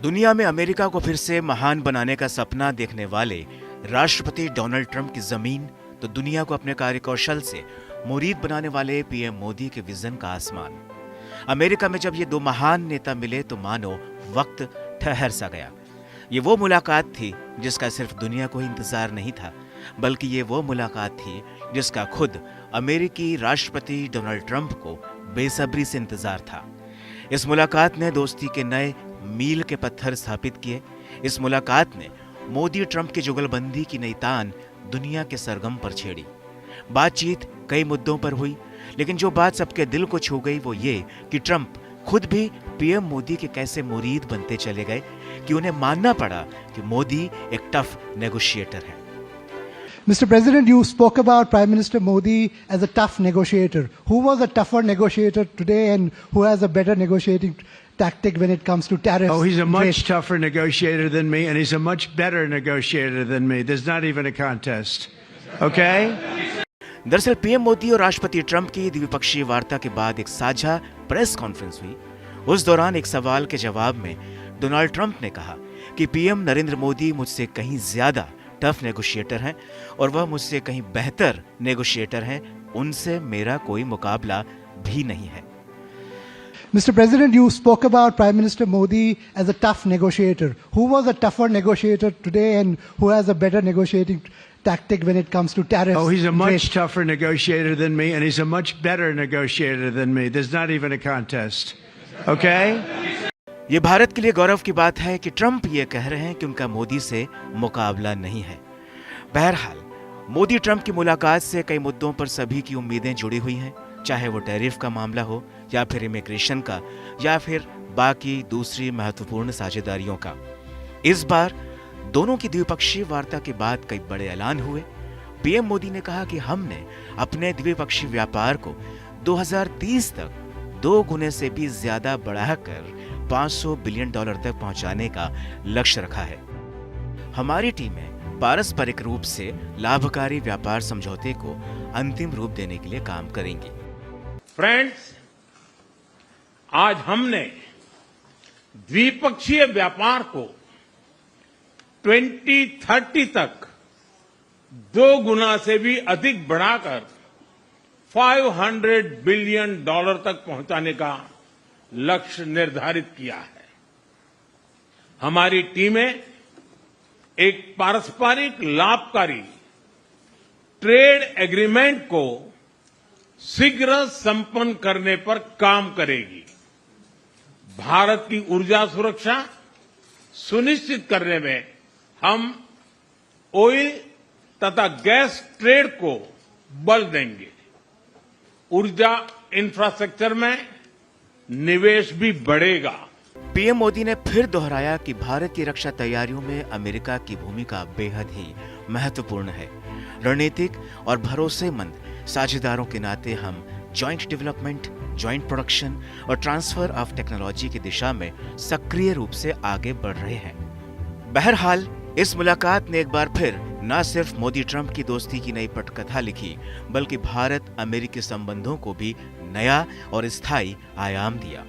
दुनिया में अमेरिका को फिर से महान बनाने का सपना देखने वाले राष्ट्रपति डोनाल्ड ट्रंप की जमीन, तो दुनिया को अपने कार्यकौशल से मुरीद बनाने वाले पीएम मोदी के विजन का आसमान। अमेरिका में जब ये दो महान नेता मिले तो मानो वक्त ठहर सा गया। ये वो मुलाकात थी जिसका सिर्फ दुनिया को ही इंतजार नहीं था, बल्कि ये वो मुलाकात थी जिसका खुद अमेरिकी राष्ट्रपति डोनाल्ड ट्रंप को बेसब्री से इंतजार था। इस मुलाकात ने दोस्ती के नए मील के पत्थर स्थापित किए। इस मुलाकात ने मोदी ट्रंप की जुगलबंदी की नई तान दुनिया के सरगम पर छेड़ी। बातचीत कई मुद्दों पर हुई, लेकिन जो बात सबके दिल को छू गई वो ये कि ट्रंप खुद भी पीएम मोदी के कैसे मुरीद बनते चले गए कि उन्हें मानना पड़ा कि मोदी एक टफ नेगोशिएटर है। Mr. President, you spoke about Prime Minister Modi as a tough negotiator. Who was a tougher negotiator today and who has a better negotiating tactic when it comes to tariffs? Oh, he's a much tougher negotiator than me, and he's a much better negotiator than me. There's not even a contest. Okay? दरअसल PM Modi और राष्ट्रपति Trump की द्विपक्षीय वार्ता के बाद एक साझा प्रेस कॉन्फ्रेंस हुई। उस दौरान एक सवाल के जवाब में डोनाल्ड ट्रंप ने कहा कि पीएम नरेंद्र मोदी मुझसे कहीं ज्यादा टफ नेगोशिएटर हैं और वह मुझसे कहीं बेहतर नेगोशिएटर हैं। उनसे मेरा कोई मुकाबला भी नहीं है। Mr. President, you spoke about Prime Minister Modi as a tough negotiator. Who was a tougher negotiator today and who has a better negotiating tactic when it comes to tariffs? Oh, he's a much tougher negotiator than me, and he's a much better negotiator than me. There's not even a contest. Okay? ये भारत के लिए गौरव की बात है कि Trump ये कह रहे हैं कि उनका मोदी से मुकाबला नहीं है। बहरहाल मोदी ट्रंप की मुलाकात से कई मुद्दों पर सभी की उम्मीदें जुड़ी हुई हैं, चाहे वो टैरिफ का मामला हो या फिर इमिग्रेशन का या फिर बाकी दूसरी महत्वपूर्ण साझेदारियों का। इस बार दोनों की द्विपक्षीय वार्ता के बाद कई बड़े ऐलान हुए। पीएम मोदी ने कहा कि हमने अपने द्विपक्षीय व्यापार को 2030 तक 2 गुने से भी ज्यादा बढ़ाकर $500 बिलियन तक पहुंचाने का लक्ष्य रखा है। हमारी टीमें पारस्परिक रूप से लाभकारी व्यापार समझौते को अंतिम रूप देने के लिए काम करेंगी। फ्रेंड्स, आज हमने द्विपक्षीय व्यापार को 2030 तक 2 गुना से भी अधिक बढ़ाकर $500 बिलियन तक पहुंचाने का लक्ष्य निर्धारित किया है। हमारी टीमें एक पारस्परिक लाभकारी ट्रेड एग्रीमेंट को शीघ्र संपन्न करने पर काम करेगी। भारत की ऊर्जा सुरक्षा सुनिश्चित करने में हम ऑयल तथा गैस ट्रेड को बल देंगे। ऊर्जा इंफ्रास्ट्रक्चर में निवेश भी बढ़ेगा। पीएम मोदी ने फिर दोहराया कि भारत की रक्षा तैयारियों में अमेरिका की भूमिका बेहद ही महत्वपूर्ण है। रणनीतिक और भरोसेमंद साझेदारों के नाते हम जॉइंट डेवलपमेंट, जॉइंट प्रोडक्शन और ट्रांसफर ऑफ टेक्नोलॉजी की दिशा में सक्रिय रूप से आगे बढ़ रहे हैं। बहरहाल इस मुलाकात ने एक बार फिर न सिर्फ मोदी ट्रंप की दोस्ती की नई पटकथा लिखी, बल्कि भारत अमेरिकी संबंधों को भी नया और स्थायी आयाम दिया।